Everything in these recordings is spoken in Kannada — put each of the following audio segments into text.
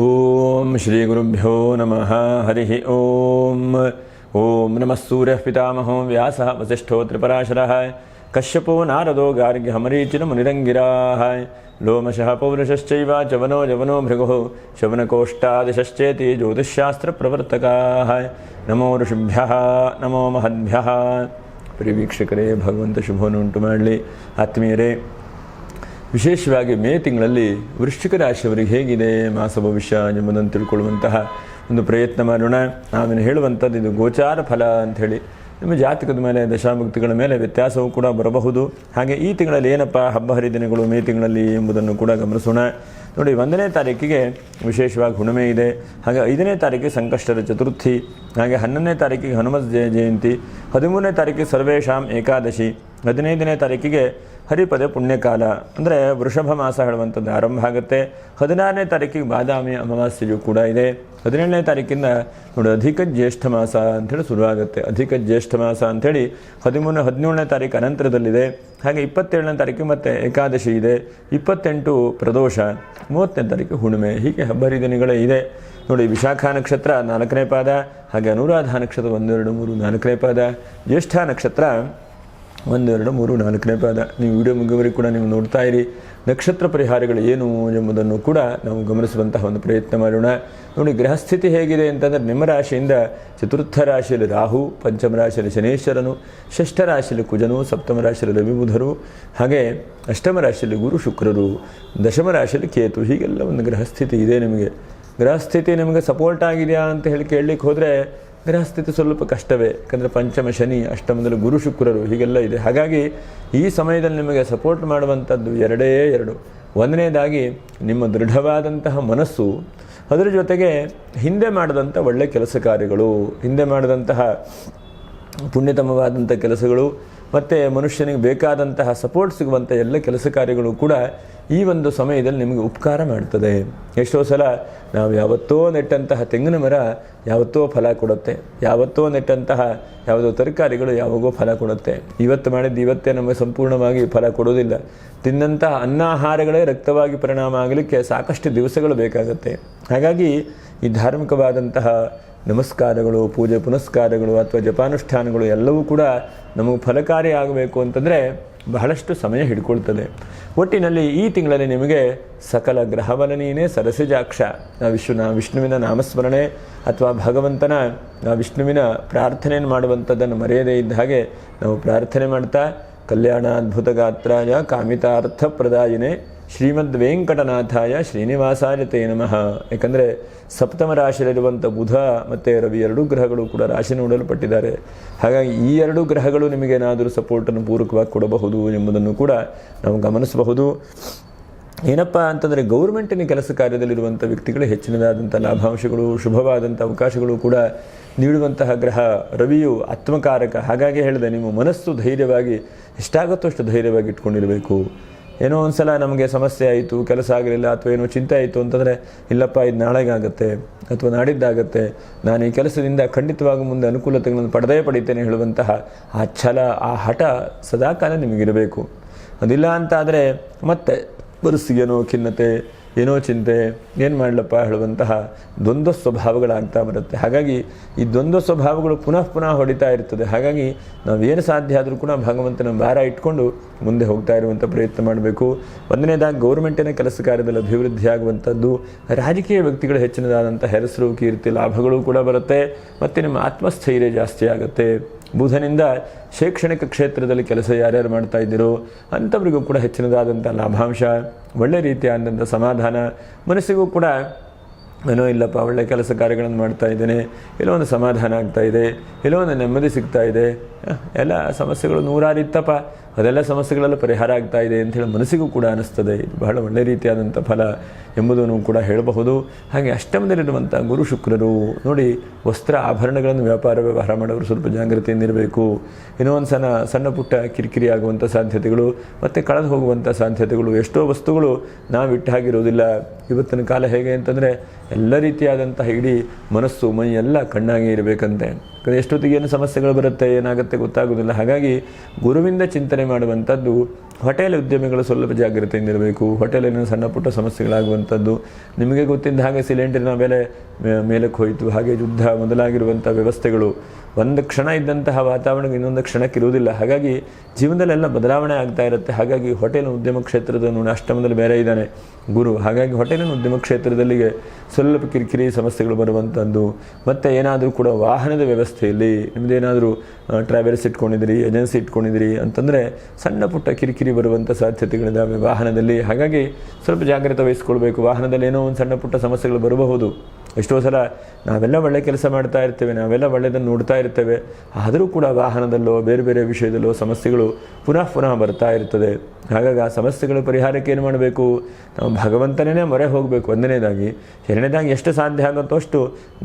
ಓಂ ಶ್ರೀ ಗುರುಭ್ಯೋ ನಮಃ ಹರಿ ಓಂ. ಓಂ ನಮಃ ಸೂರ್ಯಃ ಪಿತಾಮಹೋ ವ್ಯಾಸಃ ವಸಿಷ್ಠೋ ತ್ರಿಪರಾಶರಃ ಕಶ್ಯಪೋ ನಾರದೋ ಗಾರ್ಗ್ಯಃ ಮರೀಚಿರ್ಮುನಿರಂಗಿರಾಃ ಲೋಮಶಃ ಪೌರುಷಶ್ಚೈವ ಚವನೋ ಭೃಗುಃ ಶವನಕೋಷ್ಠಾದಿಶಶ್ಚೇತಿ ಜ್ಯೋತಿಷ್ಶಾಸ್ತ್ರಪ್ರವರ್ತಕಾಃ. ನಮೋ ಋಷಿಭ್ಯಃ ನಮೋ ಮಹದ್ಭ್ಯಃ. ಪ್ರಿಯ ವೀಕ್ಷಕರೇ, ಭಗವಂತ ಶುಭವನ್ನು ಉಂಟು ಮಾಡಲಿ. ಆತ್ಮೀಯರೇ, ವಿಶೇಷವಾಗಿ ಮೇ ತಿಂಗಳಲ್ಲಿ ವೃಶ್ಚಿಕ ರಾಶಿಯವರಿಗೆ ಹೇಗಿದೆ ಮಾಸ ಭವಿಷ್ಯ ಎಂಬುದನ್ನು ತಿಳ್ಕೊಳ್ಳುವಂತಹ ಒಂದು ಪ್ರಯತ್ನ ಮಾಡೋಣ. ನಾವೇನು ಹೇಳುವಂಥದ್ದು ಇದು ಗೋಚಾರ ಫಲ ಅಂಥೇಳಿ. ನಿಮ್ಮ ಜಾತಕದ ಮೇಲೆ ದಶಾಭುಕ್ತಿಗಳ ಮೇಲೆ ವ್ಯತ್ಯಾಸವೂ ಕೂಡ ಬರಬಹುದು. ಹಾಗೆ ಈ ತಿಂಗಳಲ್ಲಿ ಏನಪ್ಪ ಹಬ್ಬ ಹರಿದಿನಗಳು ಮೇ ತಿಂಗಳಲ್ಲಿ ಎಂಬುದನ್ನು ಕೂಡ ಗಮನಿಸೋಣ. ನೋಡಿ, 1ನೇ ತಾರೀಕಿಗೆ ವಿಶೇಷವಾಗಿ ಹುಣ್ಣಿಮೆ ಇದೆ. ಹಾಗೆ 5ನೇ ತಾರೀಕಿಗೆ ಸಂಕಷ್ಟರ ಚತುರ್ಥಿ. ಹಾಗೆ 11ನೇ ತಾರೀಕಿಗೆ ಹನುಮತ್ ಜಯಂತಿ. 13ನೇ ತಾರೀಕಿಗೆ ಸರ್ವೇಶಾಂ ಏಕಾದಶಿ. 15ನೇ ತಾರೀಕಿಗೆ ಹರಿಪದ ಪುಣ್ಯಕಾಲ, ಅಂದರೆ ವೃಷಭ ಮಾಸ ಹೇಳುವಂಥದ್ದು ಆರಂಭ ಆಗುತ್ತೆ. 16ನೇ ತಾರೀಕಿಗೆ ಬಾದಾಮಿ ಅಮಾವಾಸ್ಯೆಯೂ ಕೂಡ ಇದೆ. 17ನೇ ತಾರೀಕಿಂದ ನೋಡಿ ಅಧಿಕ ಜ್ಯೇಷ್ಠ ಮಾಸ ಅಂಥೇಳಿ ಶುರುವಾಗುತ್ತೆ. ಅಧಿಕ ಜ್ಯೇಷ್ಠ ಮಾಸ ಅಂಥೇಳಿ 17ನೇ ತಾರೀಕು ಅನಂತರದಲ್ಲಿದೆ. ಹಾಗೆ 27ನೇ ತಾರೀಕು ಮತ್ತೆ ಏಕಾದಶಿ ಇದೆ. 28 ಪ್ರದೋಷ, 30ನೇ ತಾರೀಕು ಹುಣ್ಣಿಮೆ. ಹೀಗೆ ಹಬ್ಬ ಹರಿದಿನಗಳೇ ಇದೆ. ನೋಡಿ, ವಿಶಾಖ ನಕ್ಷತ್ರ 4ನೇ ಪಾದ. ಹಾಗೆ ಅನುರಾಧ ನಕ್ಷತ್ರ 1, 2, 3, 4ನೇ ಪಾದ. ಜ್ಯೇಷ್ಠ ನಕ್ಷತ್ರ 1, 2, 3, 4ನೇ ಪಾದ. ನೀವು ವಿಡಿಯೋ ಮುಗಿಯವರೆಗೂ ಕೂಡ ನೀವು ನೋಡ್ತಾ ಇರಿ. ನಕ್ಷತ್ರ ಪರಿಹಾರಗಳು ಏನು ಎಂಬುದನ್ನು ಕೂಡ ನಾವು ಗಮನಿಸುವಂತಹ ಒಂದು ಪ್ರಯತ್ನ ಮಾಡೋಣ. ನೋಡಿ, ಗ್ರಹಸ್ಥಿತಿ ಹೇಗಿದೆ ಅಂತಂದರೆ, ನಿಮ್ಮ ರಾಶಿಯಿಂದ ಚತುರ್ಥ ರಾಶಿಯಲ್ಲಿ ರಾಹು, ಪಂಚಮ ರಾಶಿಯಲ್ಲಿ ಶನೇಶ್ವರನು, ಷಷ್ಠ ರಾಶಿಯಲ್ಲಿ ಕುಜನು, ಸಪ್ತಮ ರಾಶಿಯಲ್ಲಿ ರವಿ ಬುಧರು, ಹಾಗೆ ಅಷ್ಟಮ ರಾಶಿಯಲ್ಲಿ ಗುರು ಶುಕ್ರರು, ದಶಮ ರಾಶಿಯಲ್ಲಿ ಕೇತು. ಹೀಗೆಲ್ಲ ಒಂದು ಗ್ರಹಸ್ಥಿತಿ ಇದೆ. ನಿಮಗೆ ಗ್ರಹಸ್ಥಿತಿ ನಿಮಗೆ ಸಪೋರ್ಟ್ ಆಗಿದೆಯಾ ಅಂತ ಹೇಳಿ ಕೇಳಲಿಕ್ಕೆ ಹೋದರೆ ಗ್ರಹಸ್ಥಿತಿ ಸ್ವಲ್ಪ ಕಷ್ಟವೇ. ಯಾಕಂದರೆ ಪಂಚಮ ಶನಿ, ಅಷ್ಟಮದಲ್ಲಿ ಗುರು ಶುಕ್ರರು, ಹೀಗೆಲ್ಲ ಇದೆ. ಹಾಗಾಗಿ ಈ ಸಮಯದಲ್ಲಿ ನಿಮಗೆ ಸಪೋರ್ಟ್ ಮಾಡುವಂಥದ್ದು ಎರಡೇ ಎರಡು. 1ನೇದಾಗಿ ನಿಮ್ಮ ದೃಢವಾದಂತಹ ಮನಸ್ಸು, ಅದರ ಜೊತೆಗೆ ಹಿಂದೆ ಮಾಡಿದಂಥ ಒಳ್ಳೆಯ ಕೆಲಸ ಕಾರ್ಯಗಳು, ಹಿಂದೆ ಮಾಡಿದಂತಹ ಪುಣ್ಯತಮವಾದಂಥ ಕೆಲಸಗಳು, ಮತ್ತು ಮನುಷ್ಯನಿಗೆ ಬೇಕಾದಂತಹ ಸಪೋರ್ಟ್ ಸಿಗುವಂಥ ಎಲ್ಲ ಕೆಲಸ ಕಾರ್ಯಗಳು ಕೂಡ ಈ ಒಂದು ಸಮಯದಲ್ಲಿ ನಿಮಗೆ ಉಪಕಾರ ಮಾಡ್ತದೆ. ಎಷ್ಟೋ ಸಲ ನಾವು ಯಾವತ್ತೋ ನೆಟ್ಟಂತಹ ತೆಂಗಿನ ಮರ ಯಾವತ್ತೋ ಫಲ ಕೊಡುತ್ತೆ, ಯಾವತ್ತೋ ನೆಟ್ಟಂತಹ ಯಾವುದೋ ತರಕಾರಿಗಳು ಯಾವಾಗೋ ಫಲ ಕೊಡುತ್ತೆ. ಇವತ್ತು ಮಾಡಿದ್ದು ಇವತ್ತೇ ನಮಗೆ ಸಂಪೂರ್ಣವಾಗಿ ಫಲ ಕೊಡೋದಿಲ್ಲ. ತಿನ್ನಂತಹ ಅನ್ನಾಹಾರಗಳೇ ರಕ್ತವಾಗಿ ಪರಿಣಾಮ ಆಗಲಿಕ್ಕೆ ಸಾಕಷ್ಟು ದಿವಸಗಳು ಬೇಕಾಗುತ್ತೆ. ಹಾಗಾಗಿ ಈ ಧಾರ್ಮಿಕವಾದಂತಹ ನಮಸ್ಕಾರಗಳು, ಪೂಜೆ ಪುನಸ್ಕಾರಗಳು ಅಥವಾ ಜಪಾನುಷ್ಠಾನಗಳು ಎಲ್ಲವೂ ಕೂಡ ನಮಗೆ ಫಲಕಾರಿ ಆಗಬೇಕು ಅಂತಂದರೆ ಬಹಳಷ್ಟು ಸಮಯ ಹಿಡ್ಕೊಳ್ತದೆ. ಒಟ್ಟಿನಲ್ಲಿ ಈ ತಿಂಗಳಲ್ಲಿ ನಿಮಗೆ ಸಕಲ ಗ್ರಹಬಲನೀನೇ ಸರಸಿಜಾಕ್ಷ ವಿಷ್ಣುವಿನ ನಾಮಸ್ಮರಣೆ ಅಥವಾ ಭಗವಂತನ ವಿಷ್ಣುವಿನ ಪ್ರಾರ್ಥನೆಯನ್ನು ಮಾಡುವಂಥದ್ದನ್ನು ಮರೆಯದೇ ಇದ್ದ ಹಾಗೆ ನಾವು ಪ್ರಾರ್ಥನೆ ಮಾಡ್ತಾ, ಕಲ್ಯಾಣಾದ್ಭುತ ಗಾತ್ರಾಯ ಕಾಮಿತಾರ್ಥ ಪ್ರದಾಯಿನೇ ಶ್ರೀಮದ್ ವೆಂಕಟನಾಥಾಯ ಶ್ರೀನಿವಾಸಾಯ ತೇ ನಮಃ. ಯಾಕಂದರೆ ಸಪ್ತಮ ರಾಶಿಯಲ್ಲಿರುವಂಥ ಬುಧ ಮತ್ತು ರವಿ 2 ಗ್ರಹಗಳು ಕೂಡ ರಾಶಿ ನೋಡಲ್ಪಟ್ಟಿದ್ದಾರೆ. ಹಾಗಾಗಿ ಈ 2 ಗ್ರಹಗಳು ನಿಮಗೇನಾದರೂ ಸಪೋರ್ಟನ್ನು ಪೂರಕವಾಗಿ ಕೊಡಬಹುದು ಎಂಬುದನ್ನು ಕೂಡ ನಾವು ಗಮನಿಸಬಹುದು. ಏನಪ್ಪ ಅಂತಂದರೆ, ಗೌರ್ಮೆಂಟಿನ ಕೆಲಸ ಕಾರ್ಯದಲ್ಲಿರುವಂಥ ವ್ಯಕ್ತಿಗಳು ಹೆಚ್ಚಿನದಾದಂಥ ಲಾಭಾಂಶಗಳು, ಶುಭವಾದಂಥ ಅವಕಾಶಗಳು ಕೂಡ ನೀಡುವಂತಹ ಗ್ರಹ ರವಿಯು ಆತ್ಮಕಾರಕ. ಹಾಗಾಗಿ ಹೇಳಿದೆ, ನಿಮ್ಮ ಮನಸ್ಸು ಧೈರ್ಯವಾಗಿ ಎಷ್ಟಾಗುತ್ತೋ ಅಷ್ಟು ಧೈರ್ಯವಾಗಿ ಇಟ್ಕೊಂಡಿರಬೇಕು. ಏನೋ ಒಂದು ಸಲ ನಮಗೆ ಸಮಸ್ಯೆ ಆಯಿತು, ಕೆಲಸ ಆಗಲಿಲ್ಲ ಅಥವಾ ಏನೋ ಚಿಂತೆ ಆಯಿತು ಅಂತಂದರೆ, ಇಲ್ಲಪ್ಪ ಇದು ನಾಳೆಗಾಗತ್ತೆ ಅಥವಾ ನಾಡಿದ್ದಾಗತ್ತೆ, ನಾನು ಈ ಕೆಲಸದಿಂದ ಖಂಡಿತವಾಗಿ ಮುಂದೆ ಅನುಕೂಲತೆಗಳನ್ನು ಪಡೆಯುತ್ತೇನೆ ಹೇಳುವಂತಹ ಆ ಛಲ, ಆ ಹಠ ಸದಾಕಾಲ ನಿಮಗಿರಬೇಕು. ಅದಿಲ್ಲ ಅಂತಾದರೆ ಮತ್ತೆ ಮನಸ್ಸಿಗೇನೋ ಖಿನ್ನತೆ, ಏನೋ ಚಿಂತೆ, ಏನು ಮಾಡಲಪ್ಪ ಹೇಳುವಂತಹ ದ್ವಂದ್ವ ಸ್ವಭಾವಗಳಾಗ್ತಾ ಬರುತ್ತೆ. ಹಾಗಾಗಿ ಈ ದ್ವಂದ್ವ ಸ್ವಭಾವಗಳು ಪುನಃ ಹೊಡಿತಾ ಇರ್ತದೆ. ಹಾಗಾಗಿ ನಾವೇನು ಸಾಧ್ಯ ಆದರೂ ಕೂಡ ಭಗವಂತನ ಭಾರ ಇಟ್ಕೊಂಡು ಮುಂದೆ ಹೋಗ್ತಾ ಇರುವಂಥ ಪ್ರಯತ್ನ ಮಾಡಬೇಕು. 1ನೇದಾಗಿ ಗೌರ್ಮೆಂಟಿನ ಕೆಲಸ ಕಾರ್ಯದಲ್ಲಿ ಅಭಿವೃದ್ಧಿ ಆಗುವಂಥದ್ದು, ರಾಜಕೀಯ ವ್ಯಕ್ತಿಗಳು ಹೆಚ್ಚಿನದಾದಂಥ ಹೆಸರು, ಕೀರ್ತಿ, ಲಾಭಗಳು ಕೂಡ ಬರುತ್ತೆ. ಮತ್ತು ನಿಮ್ಮ ಆತ್ಮಸ್ಥೈರ್ಯ ಜಾಸ್ತಿ ಆಗುತ್ತೆ. ಬುಧನಿಂದ ಶೈಕ್ಷಣಿಕ ಕ್ಷೇತ್ರದಲ್ಲಿ ಕೆಲಸ ಯಾರ್ಯಾರು ಮಾಡ್ತಾ ಇದ್ದೀರೋ ಅಂಥವ್ರಿಗೂ ಕೂಡ ಹೆಚ್ಚಿನದಾದಂಥ ಲಾಭಾಂಶ, ಒಳ್ಳೆ ರೀತಿಯಾದಂಥ ಸಮಾಧಾನ, ಮನಸ್ಸಿಗೂ ಕೂಡ ಏನೋ ಇಲ್ಲಪ್ಪ ಒಳ್ಳೆಯ ಕೆಲಸ ಕಾರ್ಯಗಳನ್ನು ಮಾಡ್ತಾ ಇದ್ದೇನೆ, ಎಲ್ಲೋ ಒಂದು ಸಮಾಧಾನ ಆಗ್ತಾ ಇದೆ, ಎಲ್ಲೋ ಒಂದು ನೆಮ್ಮದಿ ಸಿಗ್ತಾ ಇದೆ. ಎಲ್ಲ ಸಮಸ್ಯೆಗಳು 100 ಇತ್ತಪ್ಪ, ಅದೆಲ್ಲ ಸಮಸ್ಯೆಗಳೆಲ್ಲ ಪರಿಹಾರ ಆಗ್ತಾ ಇದೆ ಅಂಥೇಳಿ ಮನಸ್ಸಿಗೂ ಕೂಡ ಅನ್ನಿಸ್ತದೆ. ಇದು ಬಹಳ ಒಳ್ಳೆಯ ರೀತಿಯಾದಂಥ ಫಲ ಎಂಬುದನ್ನು ಕೂಡ ಹೇಳಬಹುದು. ಹಾಗೆ ಅಷ್ಟಮದಲ್ಲಿರುವಂಥ ಗುರು ಶುಕ್ರರು ನೋಡಿ, ವಸ್ತ್ರ ಆಭರಣಗಳನ್ನು ವ್ಯವಹಾರ ಮಾಡೋರು ಸ್ವಲ್ಪ ಜಾಗೃತಿಯಿಂದಿರಬೇಕು. ಏನೋ ಒಂದು ಸಣ್ಣ ಪುಟ್ಟ ಕಿರಿಕಿರಿ ಆಗುವಂಥ ಸಾಧ್ಯತೆಗಳು ಮತ್ತು ಕಳೆದು ಹೋಗುವಂಥ ಸಾಧ್ಯತೆಗಳು. ಎಷ್ಟೋ ವಸ್ತುಗಳು ನಾವು ಇಟ್ಟ ಹಾಗಿರೋದಿಲ್ಲ. ಇವತ್ತಿನ ಕಾಲ ಹೇಗೆ ಅಂತಂದರೆ ಎಲ್ಲ ರೀತಿಯಾದಂತಹ ಇಡೀ ಮನಸ್ಸು ಮೈ ಎಲ್ಲ ಕಣ್ಣಾಗಿ ಇರಬೇಕಂತೆ. ಎಷ್ಟೊತ್ತಿಗೆ ಏನು ಸಮಸ್ಯೆಗಳು ಬರುತ್ತೆ ಏನಾಗುತ್ತೆ ಗೊತ್ತಾಗೋದಿಲ್ಲ. ಹಾಗಾಗಿ ಗುರುವಿಂದ ಚಿಂತನೆ ಮಾಡುವಂಥದ್ದು. ಹೋಟೆಲ್ ಉದ್ಯಮಿಗಳು ಸ್ವಲ್ಪ ಜಾಗ್ರತೆಯಿಂದಿರಬೇಕು. ಹೋಟೆಲಿನ ಸಣ್ಣ ಪುಟ್ಟ ಸಮಸ್ಯೆಗಳಾಗುವಂಥದ್ದು. ನಿಮಗೆ ಗೊತ್ತಿದ್ದ ಹಾಗೆ ಸಿಲಿಂಡರಿನ ಬೆಲೆ ಮೇಲಕ್ಕೆ ಹೋಯಿತು, ಹಾಗೆ ಯುದ್ಧ ಮೊದಲಾಗಿರುವಂಥ ವ್ಯವಸ್ಥೆಗಳು, ಒಂದು ಕ್ಷಣ ಇದ್ದಂತಹ ವಾತಾವರಣ ಇನ್ನೊಂದು ಕ್ಷಣಕ್ಕಿರುವುದಿಲ್ಲ. ಹಾಗಾಗಿ ಜೀವನದಲ್ಲೆಲ್ಲ ಬದಲಾವಣೆ ಆಗ್ತಾ ಇರುತ್ತೆ. ಹಾಗಾಗಿ ಹೋಟೆಲ್ ಉದ್ಯಮ ಕ್ಷೇತ್ರದ ಅಷ್ಟಮದಲ್ಲಿ ಬೇರೆ ಇದ್ದಾನೆ ಗುರು. ಹಾಗಾಗಿ ಹೋಟೆಲಿನ ಉದ್ಯಮ ಕ್ಷೇತ್ರದಲ್ಲಿಗೆ ಸ್ವಲ್ಪ ಕಿರಿಕಿರಿ ಸಮಸ್ಯೆಗಳು ಬರುವಂಥದ್ದು. ಮತ್ತು ಏನಾದರೂ ಕೂಡ ವಾಹನದ ವ್ಯವಸ್ಥೆಯಲ್ಲಿ ನಿಮ್ಮದೇನಾದರೂ ಟ್ರಾವೆಲ್ಸ್ ಇಟ್ಕೊಂಡಿದ್ದೀರಿ, ಏಜೆನ್ಸಿ ಇಟ್ಕೊಂಡಿದ್ದೀರಿ ಅಂತಂದರೆ ಸಣ್ಣ ಪುಟ್ಟ ಕಿರಿಕಿರಿ ಬರುವಂಥ ಸಾಧ್ಯತೆಗಳಿದ್ದಾವೆ ವಾಹನದಲ್ಲಿ. ಹಾಗಾಗಿ ಸ್ವಲ್ಪ ಜಾಗ್ರತೆ ವಹಿಸ್ಕೊಳ್ಬೇಕು. ವಾಹನದಲ್ಲಿ ಏನೋ ಒಂದು ಸಣ್ಣ ಪುಟ್ಟ ಸಮಸ್ಯೆಗಳು ಬರಬಹುದು. ಎಷ್ಟೋ ಸಲ ನಾವೆಲ್ಲ ಒಳ್ಳೆ ಕೆಲಸ ಮಾಡ್ತಾ ಇರ್ತೇವೆ, ನಾವೆಲ್ಲ ಒಳ್ಳೆಯದನ್ನು ನೋಡ್ತಾ ಇರ್ತೇವೆ, ಆದರೂ ಕೂಡ ವಾಹನದಲ್ಲೋ ಬೇರೆ ಬೇರೆ ವಿಷಯದಲ್ಲೋ ಸಮಸ್ಯೆಗಳು ಪುನಃ ಬರ್ತಾ ಇರ್ತದೆ. ಹಾಗಾಗಿ ಆ ಸಮಸ್ಯೆಗಳ ಪರಿಹಾರಕ್ಕೆ ಏನು ಮಾಡಬೇಕು? ನಾವು ಭಗವಂತನೇ ಮೊರೆ ಹೋಗಬೇಕು ಒಂದನೇದಾಗಿ. ಎರಡನೇದಾಗಿ ಎಷ್ಟು ಸಾಧ್ಯ ಆಗುತ್ತೋ ಅಷ್ಟು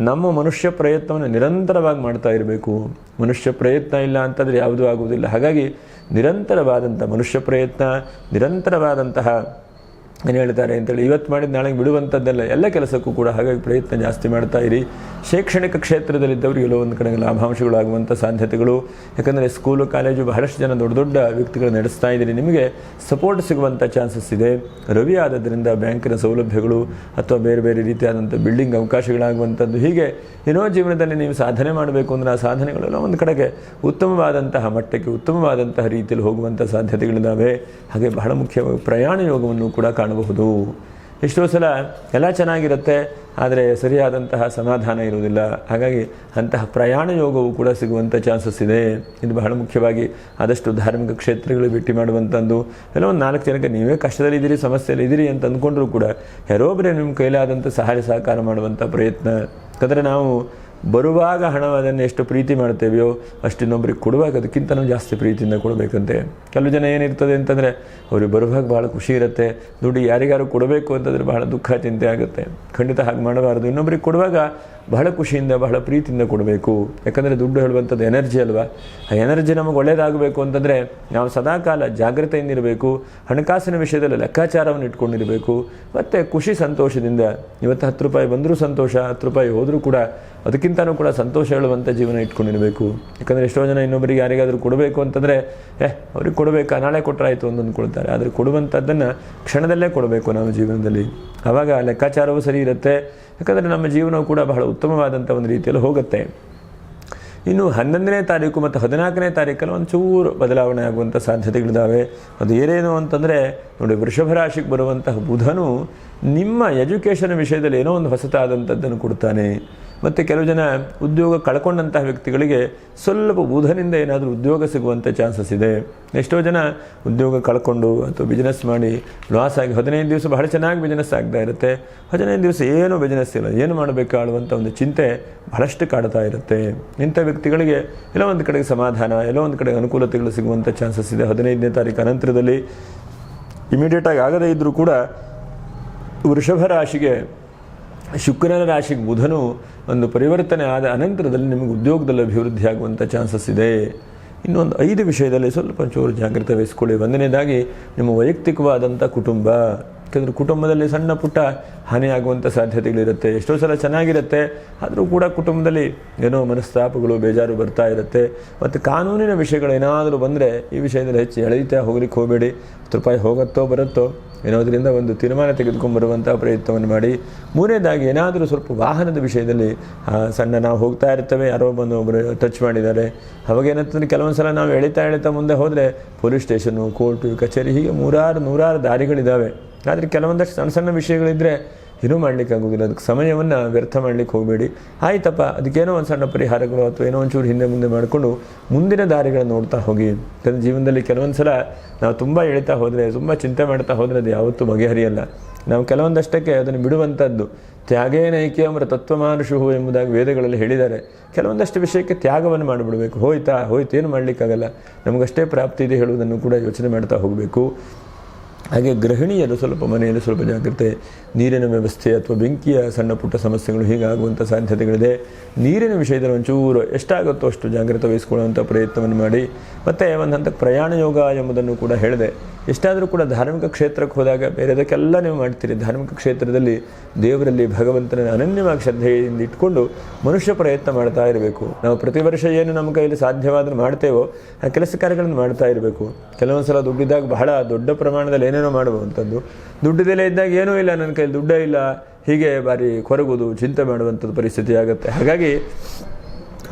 ನಮ್ಮ ಮನುಷ್ಯ ಪ್ರಯತ್ನವನ್ನು ನಿರಂತರವಾಗಿ ಮಾಡ್ತಾ ಇರಬೇಕು. ಮನುಷ್ಯ ಪ್ರಯತ್ನ ಇಲ್ಲ ಅಂತಂದರೆ ಯಾವುದೂ ಆಗುವುದಿಲ್ಲ. ಹಾಗಾಗಿ ನಿರಂತರವಾದಂಥ ಮನುಷ್ಯ ಪ್ರಯತ್ನ, ನಿರಂತರವಾದಂತಹ ಏನು ಹೇಳ್ತಾರೆ ಅಂತೇಳಿ ಇವತ್ತು ಮಾಡಿದ ನಾಳೆಗೆ ಬಿಡುವಂಥದ್ದೆಲ್ಲ ಎಲ್ಲ ಕೆಲಸಕ್ಕೂ ಕೂಡ ಹಾಗಾಗಿ ಪ್ರಯತ್ನ ಜಾಸ್ತಿ ಮಾಡ್ತಾ ಇರಿ. ಶೈಕ್ಷಣಿಕ ಕ್ಷೇತ್ರದಲ್ಲಿದ್ದವರು ಎಲ್ಲೋ ಒಂದು ಕಡೆ ಲಾಭಾಂಶಗಳು ಆಗುವಂಥ ಸಾಧ್ಯತೆಗಳು. ಯಾಕಂದರೆ ಸ್ಕೂಲು ಕಾಲೇಜು ಬಹಳಷ್ಟು ಜನ ದೊಡ್ಡ ದೊಡ್ಡ ವ್ಯಕ್ತಿಗಳು ನಡೆಸ್ತಾ ಇದ್ದೀರಿ, ನಿಮಗೆ ಸಪೋರ್ಟ್ ಸಿಗುವಂಥ ಚಾನ್ಸಸ್ ಇದೆ. ರವಿ ಆದದ್ರಿಂದ ಬ್ಯಾಂಕಿನ ಸೌಲಭ್ಯಗಳು ಅಥವಾ ಬೇರೆ ಬೇರೆ ರೀತಿಯಾದಂಥ ಬಿಲ್ಡಿಂಗ್ ಅವಕಾಶಗಳಾಗುವಂಥದ್ದು. ಹೀಗೆ ಏನೋ ಜೀವನದಲ್ಲಿ ನೀವು ಸಾಧನೆ ಮಾಡಬೇಕು ಅಂದರೆ ಆ ಸಾಧನೆಗಳೆಲ್ಲ ಒಂದು ಕಡೆಗೆ ಉತ್ತಮವಾದಂತಹ ಮಟ್ಟಕ್ಕೆ ಉತ್ತಮವಾದಂತಹ ರೀತಿಯಲ್ಲಿ ಹೋಗುವಂಥ ಸಾಧ್ಯತೆಗಳಿದ್ದಾವೆ. ಹಾಗೆ ಬಹಳ ಮುಖ್ಯವಾಗಿ ಪ್ರಯಾಣ ಯೋಗವನ್ನು ಕೂಡ ಕಾಣಬಹುದು. ಎಷ್ಟೋ ಸಲ ಎಲ್ಲ ಚೆನ್ನಾಗಿರುತ್ತೆ, ಆದರೆ ಸರಿಯಾದಂತಹ ಸಮಾಧಾನ ಇರುವುದಿಲ್ಲ. ಹಾಗಾಗಿ ಅಂತಹ ಪ್ರಯಾಣ ಯೋಗವು ಕೂಡ ಸಿಗುವಂಥ ಚಾನ್ಸಸ್ ಇದೆ. ಇದು ಬಹಳ ಮುಖ್ಯವಾಗಿ ಆದಷ್ಟು ಧಾರ್ಮಿಕ ಕ್ಷೇತ್ರಗಳು ಭೇಟಿ ಮಾಡುವಂಥದ್ದು. ಎಲ್ಲ ಒಂದು 4 ಜನಕ್ಕೆ ನೀವೇ ಕಷ್ಟದಲ್ಲಿದ್ದೀರಿ, ಸಮಸ್ಯೆಯಲ್ಲಿ ಇದ್ದೀರಿ ಅಂತ ಅಂದ್ಕೊಂಡ್ರೂ ಕೂಡ ಯಾರೊಬ್ಬರೇ ನಿಮ್ಮ ಕೈಲಾದಂಥ ಸಹಾಯ ಸಹಕಾರ ಮಾಡುವಂಥ ಪ್ರಯತ್ನ. ಯಾಕಂದರೆ ನಾವು ಬರುವಾಗ ಹಣವನ್ನು ಎಷ್ಟು ಪ್ರೀತಿ ಮಾಡ್ತೇವೆಯೋ ಅಷ್ಟು ಇನ್ನೊಬ್ರಿಗೆ ಕೊಡುವಾಗ ಅದಕ್ಕಿಂತಲೂ ಜಾಸ್ತಿ ಪ್ರೀತಿಯಿಂದ ಕೊಡಬೇಕಂತೆ. ಕೆಲವು ಜನ ಏನಿರ್ತದೆ ಅಂತಂದರೆ ಅವ್ರಿಗೆ ಬರುವಾಗ ಭಾಳ ಖುಷಿ ಇರುತ್ತೆ, ದುಡ್ಡು ಯಾರಿಗಾರು ಕೊಡಬೇಕು ಅಂತಂದರೆ ಬಹಳ ದುಃಖ ಚಿಂತೆ ಆಗುತ್ತೆ. ಖಂಡಿತ ಹಾಗೆ ಮಾಡಬಾರ್ದು. ಇನ್ನೊಬ್ರಿಗೆ ಕೊಡುವಾಗ ಬಹಳ ಖುಷಿಯಿಂದ ಬಹಳ ಪ್ರೀತಿಯಿಂದ ಕೊಡಬೇಕು. ಯಾಕಂದರೆ ದುಡ್ಡು ಹೇಳುವಂಥದ್ದು ಎನರ್ಜಿ ಅಲ್ವಾ. ಆ ಎನರ್ಜಿ ನಮಗೆ ಒಳ್ಳೆಯದಾಗಬೇಕು ಅಂತಂದರೆ ನಾವು ಸದಾಕಾಲ ಜಾಗ್ರತೆಯಿಂದಿರಬೇಕು. ಹಣಕಾಸಿನ ವಿಷಯದಲ್ಲಿ ಲೆಕ್ಕಾಚಾರವನ್ನು ಇಟ್ಕೊಂಡಿರಬೇಕು. ಮತ್ತು ಖುಷಿ ಸಂತೋಷದಿಂದ ಇವತ್ತು 10 ರೂಪಾಯಿ ಬಂದರೂ ಸಂತೋಷ, 10 ರೂಪಾಯಿ ಹೋದರೂ ಕೂಡ ಅದಕ್ಕಿಂತನೂ ಕೂಡ ಸಂತೋಷ ಹೇಳುವಂಥ ಜೀವನ ಇಟ್ಕೊಂಡಿರಬೇಕು. ಯಾಕಂದರೆ ಎಷ್ಟೋ ಜನ ಇನ್ನೊಬ್ಬರಿಗೆ ಯಾರಿಗಾದರೂ ಕೊಡಬೇಕು ಅಂತಂದರೆ ಅವ್ರಿಗೆ ಕೊಡಬೇಕಾ, ನಾಳೆ ಕೊಟ್ಟರಾಯಿತು ಅಂತ ಅಂದ್ಕೊಳ್ತಾರೆ. ಆದರೆ ಕೊಡುವಂಥದ್ದನ್ನು ಕ್ಷಣದಲ್ಲೇ ಕೊಡಬೇಕು ನಾವು ಜೀವನದಲ್ಲಿ. ಆವಾಗ ಲೆಕ್ಕಾಚಾರವೂ ಸರಿ ಇರುತ್ತೆ. ಯಾಕಂದರೆ ನಮ್ಮ ಜೀವನವು ಕೂಡ ಬಹಳ ಉತ್ತಮವಾದಂಥ ಒಂದು ರೀತಿಯಲ್ಲಿ ಹೋಗುತ್ತೆ. ಇನ್ನು 11ನೇ ತಾರೀಕು ಮತ್ತು 14ನೇ ತಾರೀಕಲ್ಲಿ ಒಂಚೂರು ಬದಲಾವಣೆ ಆಗುವಂಥ ಸಾಧ್ಯತೆಗಳಿದ್ದಾವೆ. ಅದು ಏನೇನು ಅಂತಂದರೆ ನೋಡಿ, ವೃಷಭ ರಾಶಿಗೆ ಬರುವಂತಹ ಬುಧನು ನಿಮ್ಮ ಎಜುಕೇಷನ್ ವಿಷಯದಲ್ಲಿ ಏನೋ ಒಂದು ಹೊಸತಾದಂಥದ್ದನ್ನು ಕೊಡ್ತಾನೆ. ಮತ್ತು ಕೆಲವು ಜನ ಉದ್ಯೋಗ ಕಳ್ಕೊಂಡಂತಹ ವ್ಯಕ್ತಿಗಳಿಗೆ ಸ್ವಲ್ಪ ಬುಧನಿಂದ ಏನಾದರೂ ಉದ್ಯೋಗ ಸಿಗುವಂಥ ಚಾನ್ಸಸ್ ಇದೆ. ಎಷ್ಟೋ ಜನ ಉದ್ಯೋಗ ಕಳ್ಕೊಂಡು ಅಥವಾ ಬಿಸ್ನೆಸ್ ಮಾಡಿ ಲಾಸ್ ಆಗಿ 15 ದಿವಸ ಬಹಳ ಚೆನ್ನಾಗಿ ಬಿಸ್ನೆಸ್ ಆಗ್ತಾ ಇರುತ್ತೆ, 15 ದಿವಸ ಏನೂ ಬಿಸ್ನೆಸ್ ಇಲ್ಲ, ಏನು ಮಾಡಬೇಕು ಆಳುವಂಥ ಒಂದು ಚಿಂತೆ ಬಹಳಷ್ಟು ಕಾಡ್ತಾ ಇರುತ್ತೆ. ಇಂಥ ವ್ಯಕ್ತಿಗಳಿಗೆ ಎಲ್ಲೋ ಒಂದು ಕಡೆಗೆ ಸಮಾಧಾನ, ಎಲ್ಲೋ ಒಂದು ಕಡೆಗೆ ಅನುಕೂಲತೆಗಳು ಸಿಗುವಂಥ ಚಾನ್ಸಸ್ ಇದೆ 15ನೇ ತಾರೀಕು ಅನಂತರದಲ್ಲಿ. ಇಮಿಡಿಯೇಟಾಗಿ ಆಗದೇ ಇದ್ದರೂ ಕೂಡ ವೃಷಭ ರಾಶಿಗೆ ಶುಕ್ರನ ರಾಶಿಗೆ ಬುಧನು ಒಂದು ಪರಿವರ್ತನೆ ಆದ ಅನಂತರದಲ್ಲಿ ನಿಮಗೆ ಉದ್ಯೋಗದಲ್ಲಿ ಅಭಿವೃದ್ಧಿ ಆಗುವಂಥ ಚಾನ್ಸಸ್ ಇದೆ. ಇನ್ನೊಂದು 5 ವಿಷಯದಲ್ಲಿ ಸ್ವಲ್ಪ ಚೂರು ಜಾಗ್ರತೆ ವಹಿಸ್ಕೊಳ್ಳಿ. ಒಂದನೇದಾಗಿ ನಿಮ್ಮ ವೈಯಕ್ತಿಕವಾದಂಥ ಕುಟುಂಬ. ಯಾಕಂದರೆ ಕುಟುಂಬದಲ್ಲಿ ಸಣ್ಣ ಪುಟ್ಟ ಹಾನಿಯಾಗುವಂಥ ಸಾಧ್ಯತೆಗಳಿರುತ್ತೆ. ಎಷ್ಟೋ ಸಲ ಚೆನ್ನಾಗಿರುತ್ತೆ, ಆದರೂ ಕೂಡ ಕುಟುಂಬದಲ್ಲಿ ಏನೋ ಮನಸ್ತಾಪಗಳು ಬೇಜಾರು ಬರ್ತಾ ಇರುತ್ತೆ. ಮತ್ತು ಕಾನೂನಿನ ವಿಷಯಗಳು ಏನಾದರೂ ಬಂದರೆ ಈ ವಿಷಯದಲ್ಲಿ ಹೆಚ್ಚು ಎಳೆಯುತ್ತಾ ಹೋಗ್ಲಿಕ್ಕೆ ಹೋಗಬೇಡಿ. 10 ರೂಪಾಯಿ ಹೋಗುತ್ತೋ ಬರುತ್ತೋ ಏನೋದರಿಂದ ಒಂದು ತೀರ್ಮಾನ ತೆಗೆದುಕೊಂಡ್ಬರುವಂಥ ಪ್ರಯತ್ನವನ್ನು ಮಾಡಿ. ಮೂರನೇದಾಗಿ ಏನಾದರೂ ಸ್ವಲ್ಪ ವಾಹನದ ವಿಷಯದಲ್ಲಿ ಸಣ್ಣ ನಾವು ಹೋಗ್ತಾ ಇರ್ತೇವೆ, ಯಾರೋ ಬಂದು ಒಬ್ಬರು ಟಚ್ ಮಾಡಿದ್ದಾರೆ, ಅವಾಗೇನಂತಂದರೆ ಕೆಲವೊಂದು ಸಲ ನಾವು ಎಳಿತಾ ಮುಂದೆ ಹೋದರೆ ಪೊಲೀಸ್ ಸ್ಟೇಷನ್ನು, ಕೋರ್ಟು, ಕಚೇರಿ, ಹೀಗೆ ನೂರಾರು ದಾರಿಗಳಿದ್ದಾವೆ. ಆದರೆ ಕೆಲವೊಂದಷ್ಟು ಸಣ್ಣ ಸಣ್ಣ ವಿಷಯಗಳಿದ್ದರೆ ಏನೂ ಮಾಡಲಿಕ್ಕಾಗೋದಿಲ್ಲ. ಅದಕ್ಕೆ ಸಮಯವನ್ನು ವ್ಯರ್ಥ ಮಾಡಲಿಕ್ಕೆ ಹೋಗಬೇಡಿ. ಆಯ್ತಪ್ಪ, ಅದಕ್ಕೇನೋ ಒಂದು ಸಣ್ಣ ಪರಿಹಾರಗಳು ಅಥವಾ ಏನೋ ಒಂಚೂರು ಹಿಂದೆ ಮುಂದೆ ಮಾಡಿಕೊಂಡು ಮುಂದಿನ ದಾರಿಗಳನ್ನು ನೋಡ್ತಾ ಹೋಗಿ. ಯಾಕಂದರೆ ಜೀವನದಲ್ಲಿ ಕೆಲವೊಂದು ಸಲ ನಾವು ತುಂಬ ಎಳಿತಾ ಹೋದರೆ, ತುಂಬ ಚಿಂತೆ ಮಾಡ್ತಾ ಹೋದರೆ ಅದು ಯಾವತ್ತೂ ಬಗೆಹರಿಯಲ್ಲ. ನಾವು ಕೆಲವೊಂದಷ್ಟಕ್ಕೆ ಅದನ್ನು ಬಿಡುವಂಥದ್ದು. ತ್ಯಾಗೇನೈಕ್ಯ ಅಮರ ತತ್ವಮಾನುಷು ಎಂಬುದಾಗಿ ವೇದಗಳಲ್ಲಿ ಹೇಳಿದ್ದಾರೆ. ಕೆಲವೊಂದಷ್ಟು ವಿಷಯಕ್ಕೆ ತ್ಯಾಗವನ್ನು ಮಾಡಿಬಿಡಬೇಕು. ಹೋಯ್ತು ಏನು ಮಾಡಲಿಕ್ಕಾಗಲ್ಲ, ನಮಗಷ್ಟೇ ಪ್ರಾಪ್ತಿ ಇದೆ ಹೇಳುವುದನ್ನು ಕೂಡ ಯೋಚನೆ ಮಾಡ್ತಾ ಹೋಗಬೇಕು. ಹಾಗೆ ಗೃಹಿಣಿಯರು ಸ್ವಲ್ಪ ಮನೆಯಲ್ಲಿ ಸ್ವಲ್ಪ ಜಾಗ್ರತೆ. ನೀರಿನ ವ್ಯವಸ್ಥೆ ಅಥವಾ ಬೆಂಕಿಯ ಸಣ್ಣ ಪುಟ್ಟ ಸಮಸ್ಯೆಗಳು ಹೀಗಾಗುವಂಥ ಸಾಧ್ಯತೆಗಳಿದೆ. ನೀರಿನ ವಿಷಯದಲ್ಲಿ ಒಂಚೂರು ಎಷ್ಟಾಗುತ್ತೋ ಅಷ್ಟು ಜಾಗ್ರತೆ ವಹಿಸ್ಕೊಳ್ಳುವಂಥ ಪ್ರಯತ್ನವನ್ನು ಮಾಡಿ. ಮತ್ತು ಒಂದು ಹಂತಕ್ಕೆ ಪ್ರಯಾಣ ಯೋಗ ಎಂಬುದನ್ನು ಕೂಡ ಹೇಳಿದೆ. ಎಷ್ಟಾದರೂ ಕೂಡ ಧಾರ್ಮಿಕ ಕ್ಷೇತ್ರಕ್ಕೆ ಹೋದಾಗ ಬೇರೆದಕ್ಕೆಲ್ಲ ನೀವು ಮಾಡ್ತೀರಿ. ಧಾರ್ಮಿಕ ಕ್ಷೇತ್ರದಲ್ಲಿ ದೇವರಲ್ಲಿ ಭಗವಂತನ ಅನನ್ಯವಾಗಿ ಶ್ರದ್ಧೆಯಿಂದ ಇಟ್ಕೊಂಡು ಮನುಷ್ಯ ಪ್ರಯತ್ನ ಮಾಡ್ತಾ ಇರಬೇಕು. ನಾವು ಪ್ರತಿ ವರ್ಷ ಏನು ನಮ್ಮ ಕೈಯಲ್ಲಿ ಸಾಧ್ಯವಾದರೂ ಮಾಡ್ತೇವೋ ಆ ಕೆಲಸ ಕಾರ್ಯಗಳನ್ನು ಮಾಡ್ತಾ ಇರಬೇಕು. ಕೆಲವೊಂದು ಸಲ ದುಡ್ಡಿದ್ದಾಗ ಬಹಳ ದೊಡ್ಡ ಪ್ರಮಾಣದಲ್ಲಿ ಏನೇನೋ ಮಾಡುವಂಥದ್ದು, ದುಡ್ಡಿದೆಲ್ಲ ಇದ್ದಾಗ ಏನೂ ಇಲ್ಲ, ನನ್ನ ಕೈಯಲ್ಲಿ ದುಡ್ಡೇ ಇಲ್ಲ, ಹೀಗೆ ಬಾರಿ ಕೊರಗುವುದು, ಚಿಂತೆ ಮಾಡುವಂಥದ್ದು ಪರಿಸ್ಥಿತಿ ಆಗುತ್ತೆ. ಹಾಗಾಗಿ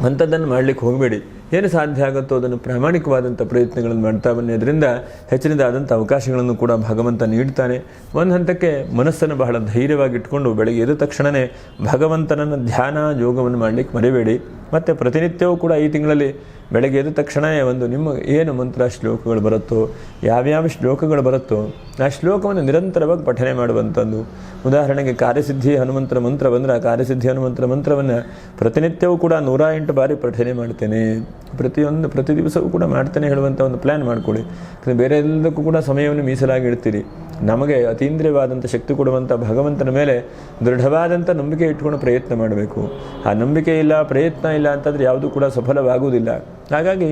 ಅಂಥದ್ದನ್ನು ಮಾಡಲಿಕ್ಕೆ ಹೋಗಬೇಡಿ. ಏನು ಸಾಧ್ಯ ಆಗುತ್ತೋ ಅದನ್ನು ಪ್ರಾಮಾಣಿಕವಾದಂಥ ಪ್ರಯತ್ನಗಳನ್ನು ಮಾಡ್ತಾ ಬನ್ನಿ. ಅದರಿಂದ ಹೆಚ್ಚಿನದಾದಂಥ ಅವಕಾಶಗಳನ್ನು ಕೂಡ ಭಗವಂತ ನೀಡ್ತಾನೆ. ಒಂದು ಹಂತಕ್ಕೆ ಮನಸ್ಸನ್ನು ಬಹಳ ಧೈರ್ಯವಾಗಿ ಇಟ್ಕೊಂಡು ಬೆಳಗ್ಗೆ ಎದ್ದ ತಕ್ಷಣವೇ ಭಗವಂತನನ್ನು ಧ್ಯಾನ ಯೋಗವನ್ನು ಮಾಡಲಿಕ್ಕೆ ಮರಿಬೇಡಿ. ಮತ್ತು ಪ್ರತಿನಿತ್ಯವೂ ಕೂಡ ಈ ತಿಂಗಳಲ್ಲಿ ಬೆಳಗ್ಗೆ ಎದ್ದ ತಕ್ಷಣವೇ ಒಂದು ನಿಮ್ಮ ಏನು ಮಂತ್ರ ಶ್ಲೋಕಗಳು ಬರುತ್ತೋ, ಯಾವ್ಯಾವ ಶ್ಲೋಕಗಳು ಬರುತ್ತೋ ಆ ಶ್ಲೋಕವನ್ನು ನಿರಂತರವಾಗಿ ಪಠನೆ ಮಾಡುವಂಥದ್ದು. ಉದಾಹರಣೆಗೆ ಕಾರ್ಯಸಿದ್ಧಿ ಹನುಮಂತರ ಮಂತ್ರ ಬಂದರೆ ಆ ಕಾರ್ಯಸಿದ್ಧಿ ಹನುಮಂತರ ಮಂತ್ರವನ್ನು ಪ್ರತಿನಿತ್ಯವೂ ಕೂಡ 108 ಬಾರಿ ಪಠನೆ ಮಾಡ್ತೇನೆ, ಪ್ರತಿ ದಿವಸವೂ ಕೂಡ ಮಾಡ್ತೇನೆ ಹೇಳುವಂಥ ಒಂದು ಪ್ಲ್ಯಾನ್ ಮಾಡಿಕೊಳ್ಳಿ. ಬೇರೆ ಎಲ್ಲದಕ್ಕೂ ಕೂಡ ಸಮಯವನ್ನು ಮೀಸಲಾಗಿ ಇಡ್ತೀರಿ. ನಮಗೆ ಅತೀಂದ್ರಿಯವಾದಂಥ ಶಕ್ತಿ ಕೊಡುವಂಥ ಭಗವಂತನ ಮೇಲೆ ದೃಢವಾದಂಥ ನಂಬಿಕೆ ಇಟ್ಕೊಂಡು ಪ್ರಯತ್ನ ಮಾಡಬೇಕು. ಆ ನಂಬಿಕೆ ಇಲ್ಲ, ಪ್ರಯತ್ನ ಇಲ್ಲ ಅಂತಂದರೆ ಯಾವುದೂ ಕೂಡ ಸಫಲವಾಗುವುದಿಲ್ಲ. ಹಾಗಾಗಿ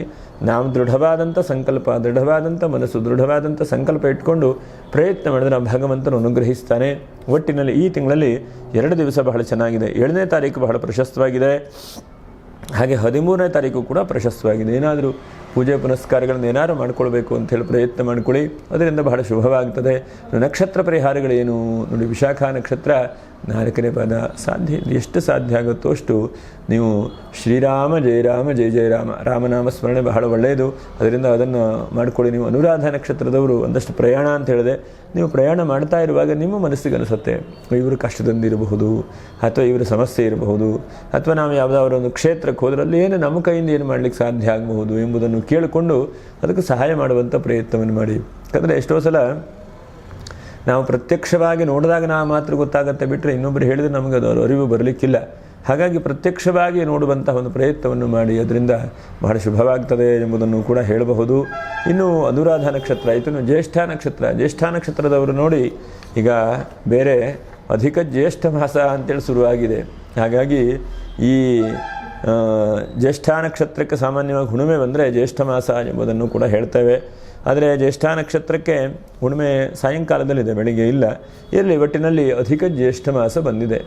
ನಾವು ದೃಢವಾದಂಥ ಸಂಕಲ್ಪ, ದೃಢವಾದಂಥ ಮನಸ್ಸು, ದೃಢವಾದಂಥ ಸಂಕಲ್ಪ ಇಟ್ಕೊಂಡು ಪ್ರಯತ್ನ ಮಾಡಿದ್ರೆ ಭಗವಂತನು ಅನುಗ್ರಹಿಸ್ತಾನೆ. ಒಟ್ಟಿನಲ್ಲಿ ಈ ತಿಂಗಳಲ್ಲಿ 2 ದಿವಸ ಬಹಳ ಚೆನ್ನಾಗಿದೆ. 7ನೇ ತಾರೀಕು ಬಹಳ ಪ್ರಶಸ್ತವಾಗಿದೆ. ಹಾಗೆ 13ನೇ ತಾರೀಕು ಕೂಡ ಪ್ರಶಸ್ತವಾಗಿದೆ. ಏನಾದರೂ ಪೂಜೆ ಪುನಸ್ಕಾರಗಳನ್ನು ಏನಾದರೂ ಮಾಡ್ಕೊಳ್ಬೇಕು ಅಂಥೇಳಿ ಪ್ರಯತ್ನ ಮಾಡ್ಕೊಳ್ಳಿ, ಅದರಿಂದ ಬಹಳ ಶುಭವಾಗ್ತದೆ. ನಕ್ಷತ್ರ ಪರಿಹಾರಗಳೇನು ನೋಡಿ, ವಿಶಾಖ ನಕ್ಷತ್ರ 4ನೇ ಪಾದ. ಎಷ್ಟು ಸಾಧ್ಯ ಆಗುತ್ತೋ ಅಷ್ಟು ನೀವು ಶ್ರೀರಾಮ ಜಯ ರಾಮ ಜಯ ಜಯ ರಾಮ, ರಾಮನಾಮ ಸ್ಮರಣೆ ಬಹಳ ಒಳ್ಳೆಯದು. ಅದರಿಂದ ಅದನ್ನು ಮಾಡ್ಕೊಳ್ಳಿ. ನೀವು ಅನುರಾಧ ನಕ್ಷತ್ರದವರು ಒಂದಷ್ಟು ಪ್ರಯಾಣ ಅಂತ ಹೇಳಿದೆ. ನೀವು ಪ್ರಯಾಣ ಮಾಡ್ತಾ ಇರುವಾಗ ನಿಮ್ಮ ಮನಸ್ಸಿಗೆ ಅನಿಸುತ್ತೆ ಇವರು ಕಷ್ಟದಿಂದಿರಬಹುದು, ಅಥವಾ ಇವರ ಸಮಸ್ಯೆ ಇರಬಹುದು, ಅಥವಾ ನಾವು ಯಾವುದಾದ್ರೂ ಒಂದು ಕ್ಷೇತ್ರಕ್ಕೆ ಹೋದ್ರಲ್ಲಿ ಏನು ನಮ್ಮ ಕೈಯಿಂದ ಏನು ಮಾಡಲಿಕ್ಕೆ ಸಾಧ್ಯ ಆಗಬಹುದು ಎಂಬುದನ್ನು ಕೇಳಿಕೊಂಡು ಅದಕ್ಕೆ ಸಹಾಯ ಮಾಡುವಂಥ ಪ್ರಯತ್ನವನ್ನು ಮಾಡಿ. ಯಾಕಂದರೆ ಎಷ್ಟೋ ಸಲ ನಾವು ಪ್ರತ್ಯಕ್ಷವಾಗಿ ನೋಡಿದಾಗ ನಾವು ಮಾತ್ರ ಗೊತ್ತಾಗುತ್ತೆ, ಬಿಟ್ಟರೆ ಇನ್ನೊಬ್ಬರು ಹೇಳಿದರೆ ನಮಗೆ ಅದು ಅರಿವು ಬರಲಿಕ್ಕಿಲ್ಲ. ಹಾಗಾಗಿ ಪ್ರತ್ಯಕ್ಷವಾಗಿ ನೋಡುವಂತಹ ಒಂದು ಪ್ರಯತ್ನವನ್ನು ಮಾಡಿ, ಅದರಿಂದ ಬಹಳ ಶುಭವಾಗ್ತದೆ ಎಂಬುದನ್ನು ಕೂಡ ಹೇಳಬಹುದು. ಇನ್ನು ಅನುರಾಧ ನಕ್ಷತ್ರ ಆಯಿತು. ಇನ್ನು ಜ್ಯೇಷ್ಠ ನಕ್ಷತ್ರ. ಜ್ಯೇಷ್ಠ ನಕ್ಷತ್ರದವರು ನೋಡಿ, ಈಗ ಬೇರೆ ಅಧಿಕ ಜ್ಯೇಷ್ಠ ಮಾಸ ಅಂತೇಳಿ ಶುರುವಾಗಿದೆ. ಹಾಗಾಗಿ ಈ ಜ್ಯೇಷ್ಠ ನಕ್ಷತ್ರಕ್ಕೆ ಸಾಮಾನ್ಯವಾಗಿ ಹುಣ್ಣಿಮೆ ಬಂದರೆ ಜ್ಯೇಷ್ಠ ಮಾಸ ಎಂಬುದನ್ನು ಕೂಡ ಹೇಳ್ತೇವೆ. ಆದರೆ ಜ್ಯೇಷ್ಠ ನಕ್ಷತ್ರಕ್ಕೆ ಹುಣ್ಣಿಮೆ ಸಾಯಂಕಾಲದಲ್ಲಿದೆ, ಬೆಳಿಗ್ಗೆ ಇಲ್ಲ. ಇರಲಿ, ಒಟ್ಟಿನಲ್ಲಿ ಅಧಿಕ ಜ್ಯೇಷ್ಠ ಮಾಸ ಬಂದಿದೆ.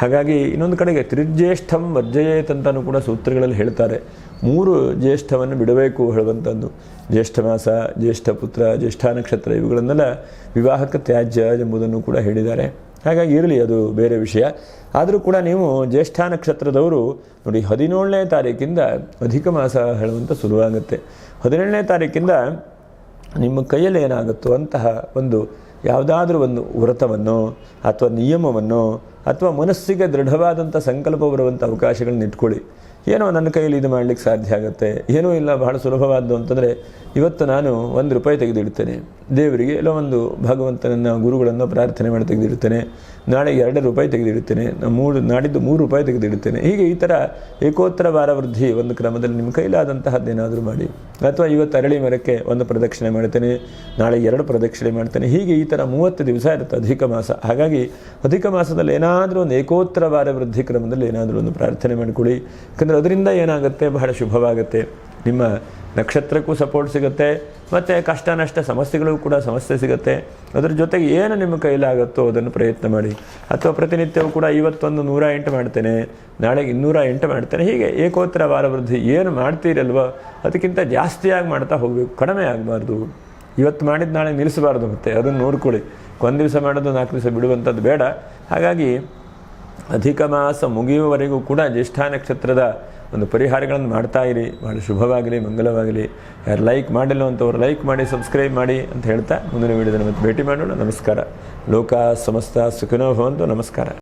ಹಾಗಾಗಿ ಇನ್ನೊಂದು ಕಡೆಗೆ ತ್ರಿಜ್ಯೇಷ್ಠಂ ವರ್ಜಯೇತ್ ಅಂತಲೂ ಕೂಡ ಸೂತ್ರಗಳಲ್ಲಿ ಹೇಳ್ತಾರೆ. 3 ಜ್ಯೇಷ್ಠವನ್ನು ಬಿಡಬೇಕು ಹೇಳುವಂಥದ್ದು. ಜ್ಯೇಷ್ಠ ಮಾಸ, ಜ್ಯೇಷ್ಠ ಪುತ್ರ, ಜ್ಯೇಷ್ಠ ನಕ್ಷತ್ರ ಇವುಗಳನ್ನೆಲ್ಲ ವಿವಾಹಕ್ಕೆ ತ್ಯಾಜ್ಯ ಎಂಬುದನ್ನು ಕೂಡ ಹೇಳಿದ್ದಾರೆ. ಹಾಗಾಗಿ ಇರಲಿ, ಅದು ಬೇರೆ ವಿಷಯ. ಆದರೂ ಕೂಡ ನೀವು ಜ್ಯೇಷ್ಠ ನಕ್ಷತ್ರದವರು ನೋಡಿ 17ನೇ ತಾರೀಕಿಂದ ಅಧಿಕ ಮಾಸ ಹೇಳುವಂಥ ಶುರುವಾಗುತ್ತೆ. 17ನೇ ತಾರೀಕಿಂದ ನಿಮ್ಮ ಕೈಯಲ್ಲಿ ಏನಾಗುತ್ತೋ ಅಂತಹ ಒಂದು ಯಾವುದಾದ್ರೂ ಒಂದು ವ್ರತವನ್ನು ಅಥವಾ ನಿಯಮವನ್ನು ಅಥವಾ ಮನಸ್ಸಿಗೆ ದೃಢವಾದಂಥ ಸಂಕಲ್ಪ ಬರುವಂಥ ಅವಕಾಶಗಳನ್ನ ಇಟ್ಕೊಳ್ಳಿ. ಏನೋ ನನ್ನ ಕೈಯಲ್ಲಿ ಇದು ಮಾಡಲಿಕ್ಕೆ ಸಾಧ್ಯ ಆಗುತ್ತೆ, ಏನೂ ಇಲ್ಲ, ಬಹಳ ಸುಲಭವಾದ್ದು ಅಂತಂದರೆ ಇವತ್ತು ನಾನು ₹1 ತೆಗೆದಿಡ್ತೇನೆ ದೇವರಿಗೆ, ಎಲ್ಲೋ ಒಂದು ಭಗವಂತನನ್ನು ಗುರುಗಳನ್ನು ಪ್ರಾರ್ಥನೆ ಮಾಡಿ ತೆಗೆದಿಡ್ತೇನೆ. ನಾಳೆ ₹2 ತೆಗೆದಿಡ್ತೇನೆ, ನಾಡಿದ್ದು ₹3 ತೆಗೆದಿಡ್ತೇನೆ. ಹೀಗೆ ಈ ಥರ ಏಕೋತ್ತರ ವಾರ ವೃದ್ಧಿ ಒಂದು ಕ್ರಮದಲ್ಲಿ ನಿಮ್ಮ ಕೈಲಾದಂತಹದ್ದೇನಾದರೂ ಮಾಡಿ. ಅಥವಾ ಇವತ್ತು ಅರಳಿ ಮರಕ್ಕೆ 1 ಪ್ರದಕ್ಷಿಣೆ ಮಾಡ್ತೇನೆ, ನಾಳೆ 2 ಪ್ರದಕ್ಷಿಣೆ ಮಾಡ್ತೇನೆ. ಹೀಗೆ ಈ ಥರ 30 ದಿವಸ ಇರುತ್ತೆ ಅಧಿಕ ಮಾಸ. ಹಾಗಾಗಿ ಅಧಿಕ ಮಾಸದಲ್ಲಿ ಏನಾದರೂ ಒಂದು ಏಕೋತ್ತರ ವಾರ ವೃದ್ಧಿ ಕ್ರಮದಲ್ಲಿ ಏನಾದರೂ ಒಂದು ಪ್ರಾರ್ಥನೆ ಮಾಡಿಕೊಡಿ. ಯಾಕಂದರೆ ಅದರಿಂದ ಏನಾಗುತ್ತೆ, ಬಹಳ ಶುಭವಾಗುತ್ತೆ. ನಿಮ್ಮ ನಕ್ಷತ್ರಕ್ಕೂ ಸಪೋರ್ಟ್ ಸಿಗುತ್ತೆ, ಮತ್ತು ಕಷ್ಟ ನಷ್ಟ ಸಮಸ್ಯೆಗಳಿಗೂ ಕೂಡ ಸಮಸ್ಯೆ ಸಿಗುತ್ತೆ. ಅದರ ಜೊತೆಗೆ ಏನು ನಿಮ್ಮ ಕೈಲಾಗುತ್ತೋ ಅದನ್ನು ಪ್ರಯತ್ನ ಮಾಡಿ. ಅಥವಾ ಪ್ರತಿನಿತ್ಯವೂ ಕೂಡ ಇವತ್ತೊಂದು 108 ಮಾಡ್ತೇನೆ, ನಾಳೆಗೆ 208 ಮಾಡ್ತೇನೆ. ಹೀಗೆ ಏಕೋತ್ತರ ವಾರ ವೃದ್ಧಿ ಏನು ಮಾಡ್ತೀರಲ್ವ ಅದಕ್ಕಿಂತ ಜಾಸ್ತಿಯಾಗಿ ಮಾಡ್ತಾ ಹೋಗಬೇಕು, ಕಡಿಮೆ ಆಗಬಾರ್ದು. ಇವತ್ತು ಮಾಡಿದ್ದು ನಾಳೆ ನಿಲ್ಲಿಸಬಾರ್ದು. ಮತ್ತು ಅದನ್ನು ನೋಡ್ಕೊಳ್ಳಿ. ಒಂದು ದಿವಸ ಮಾಡೋದು 4 ದಿವಸ ಬಿಡುವಂಥದ್ದು ಬೇಡ. ಹಾಗಾಗಿ ಅಧಿಕ ಮಾಸ ಮುಗಿಯುವವರೆಗೂ ಕೂಡ ಜ್ಯೇಷ್ಠ ನಕ್ಷತ್ರದ ಒಂದು ಪರಿಹಾರಗಳನ್ನು ಮಾಡ್ತಾ ಇರಿ. ಭಾಳ ಶುಭವಾಗಲಿ, ಮಂಗಲವಾಗಲಿ. ಯಾರು ಲೈಕ್ ಮಾಡಿಲ್ಲ ಅಂತವ್ರು ಲೈಕ್ ಮಾಡಿ, ಸಬ್ಸ್ಕ್ರೈಬ್ ಮಾಡಿ ಅಂತ ಹೇಳ್ತಾ ಮುಂದಿನ ವಿಡಿಯೋದಲ್ಲಿ ಮತ್ತೆ ಭೇಟಿ ಮಾಡೋಣ. ನಮಸ್ಕಾರ. ಲೋಕ ಸಮಸ್ತ ಸುಖಿನೋ ಭವಂತು. ನಮಸ್ಕಾರ.